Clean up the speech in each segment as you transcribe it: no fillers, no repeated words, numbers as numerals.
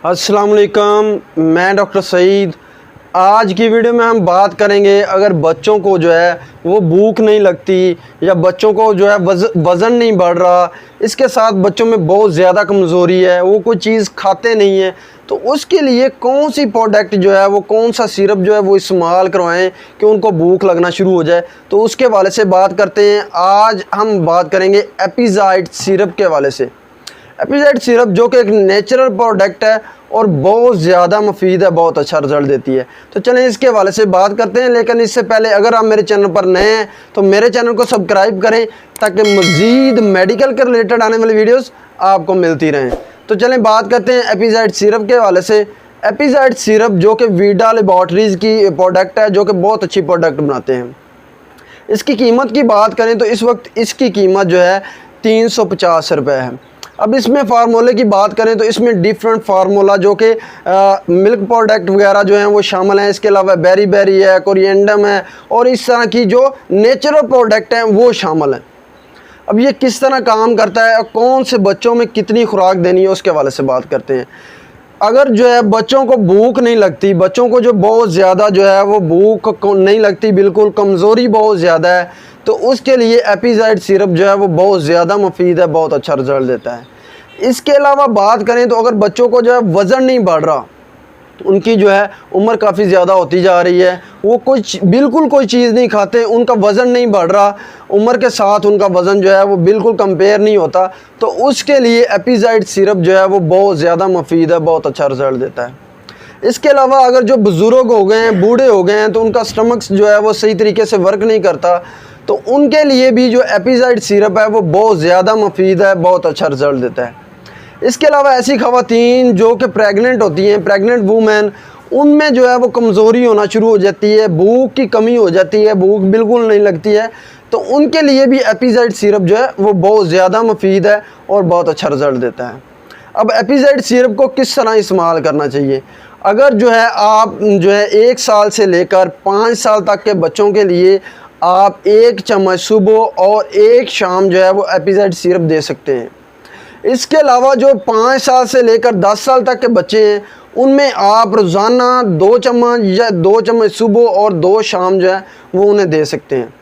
अस्सलाम वालेकुम, मैं डॉक्टर सईद। आज की वीडियो में हम बात करेंगे अगर बच्चों को जो है वो भूख नहीं लगती या बच्चों को जो है वज़न नहीं बढ़ रहा, इसके साथ बच्चों में बहुत ज़्यादा कमज़ोरी है, वो कोई चीज़ खाते नहीं हैं, तो उसके लिए कौन सी प्रोडक्ट जो है वो कौन सा सिरप जो है वो इस्तेमाल करवाएं कि उनको भूख लगना शुरू हो जाए। तो उसके हवाले से बात करते हैं। आज हम बात करेंगे एपिज़ाइड सिरप के हवाले से। एपिज़ाइड सिरप जो कि एक नेचुरल प्रोडक्ट है और बहुत ज़्यादा मुफीद है, बहुत अच्छा रिजल्ट देती है। तो चलें इसके हवाले से बात करते हैं, लेकिन इससे पहले अगर आप मेरे चैनल पर नए हैं तो मेरे चैनल को सब्सक्राइब करें ताकि मज़ीद मेडिकल के रिलेटेड आने वाली वीडियोस आपको मिलती रहें। तो चलें बात करते हैं एपिज़ाइड सिरप के हवाले से। एपिज़ाइड सिरप जो कि वीडा लेबॉर्ट्रीज़ की प्रोडक्ट है, जो कि बहुत अच्छी प्रोडक्ट बनाते हैं। इसकी कीमत की बात करें तो इस वक्त इसकी कीमत जो है 350 रुपये है। अब इसमें फार्मूले की बात करें तो इसमें डिफरेंट फार्मूला जो कि मिल्क प्रोडक्ट वगैरह जो हैं वो शामिल हैं। इसके अलावा बेरी बेरी है, कोरिएंडम है और इस तरह की जो नेचुरल प्रोडक्ट हैं वो शामिल हैं। अब ये किस तरह काम करता है और कौन से बच्चों में कितनी खुराक देनी है उसके हवाले से बात करते हैं। अगर जो है बच्चों को भूख नहीं लगती, बच्चों को जो बहुत ज़्यादा जो है वो भूख नहीं लगती, बिल्कुल कमज़ोरी बहुत ज़्यादा है, तो उसके लिए एपिज़ाइड सिरप जो है वो बहुत ज़्यादा मुफीद है, बहुत अच्छा रिज़ल्ट देता है। इसके अलावा बात करें तो अगर बच्चों को जो है वज़न नहीं बढ़ रहा, उनकी जो है उम्र काफ़ी ज़्यादा होती जा रही है, वो बिल्कुल कोई चीज़ नहीं खाते, उनका वज़न नहीं बढ़ रहा, उम्र के साथ उनका वज़न जो है वो बिल्कुल कंपेयर नहीं होता, तो उसके लिए एपिज़ाइड सिरप जो है वो बहुत ज़्यादा मुफीद है, बहुत अच्छा रिज़ल्ट देता है। इसके अलावा अगर जो बुज़ुर्ग हो गए हैं, बूढ़े हो गए हैं, तो उनका स्टमक्स जो है वो सही तरीके से वर्क नहीं करता, तो उनके लिए भी जो एपिज़ाइड सिरप है वो बहुत ज़्यादा मुफीद है, बहुत अच्छा रिज़ल्ट देता है। इसके अलावा ऐसी ख़वातीन जो कि प्रेग्नेंट होती हैं, प्रेग्नेंट वूमेन, उनमें जो है वो कमज़ोरी होना शुरू हो जाती है, भूख की कमी हो जाती है, भूख बिल्कुल नहीं लगती है, तो उनके लिए भी एपिज़ाइड सिरप जो है वो बहुत ज़्यादा मुफीद है और बहुत अच्छा रिज़ल्ट देता है। अब एपिज़ाइड सिरप को किस तरह इस्तेमाल करना चाहिए। अगर जो है आप जो है 1 साल से लेकर 5 साल तक के बच्चों के लिए आप 1 चम्मच सुबह और 1 शाम जो है वो एपिज़ाइड सिरप दे सकते हैं। इसके अलावा जो 5 साल से लेकर 10 साल तक के बच्चे हैं, उनमें आप रोज़ाना 2 चम्मच या 2 चम्मच सुबह और 2 शाम जो है वो उन्हें दे सकते हैं।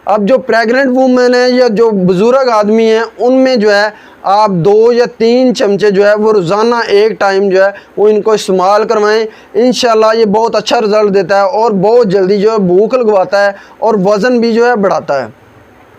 अब जो प्रेग्नेंट वूमेन है या जो बुज़ुर्ग आदमी हैं, उनमें जो है आप 2 या 3 चमचे जो है वो रोज़ाना एक टाइम जो है वो इनको इस्तेमाल करवाएं। इंशाल्लाह ये बहुत अच्छा रिज़ल्ट देता है और बहुत जल्दी जो है भूख लगवाता है और वज़न भी जो है बढ़ाता है।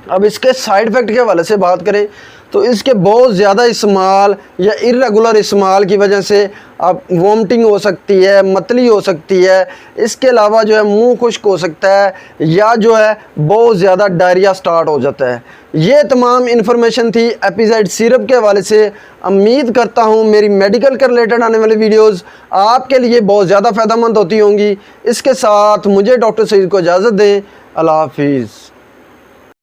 अब इसके साइड इफ़ेक्ट के हवाले से बात करें तो इसके बहुत ज़्यादा इस्तेमाल या इर्रेगुलर इस्तेमाल की वजह से आप वॉमिटिंग हो सकती है, मतली हो सकती है, इसके अलावा जो है मुंह खुश्क हो सकता है या जो है बहुत ज़्यादा डायरिया स्टार्ट हो जाता है। ये तमाम इन्फॉर्मेशन थी एपिज़ाइड सिरप के हवाले से। उम्मीद करता हूँ मेरी मेडिकल के रिलेटेड आने वाली वीडियोज़ आपके लिए बहुत ज़्यादा फ़ायदेमंद होती होंगी। इसके साथ मुझे डॉक्टर सईद को इजाज़त दें। अल्लाह हाफिज़।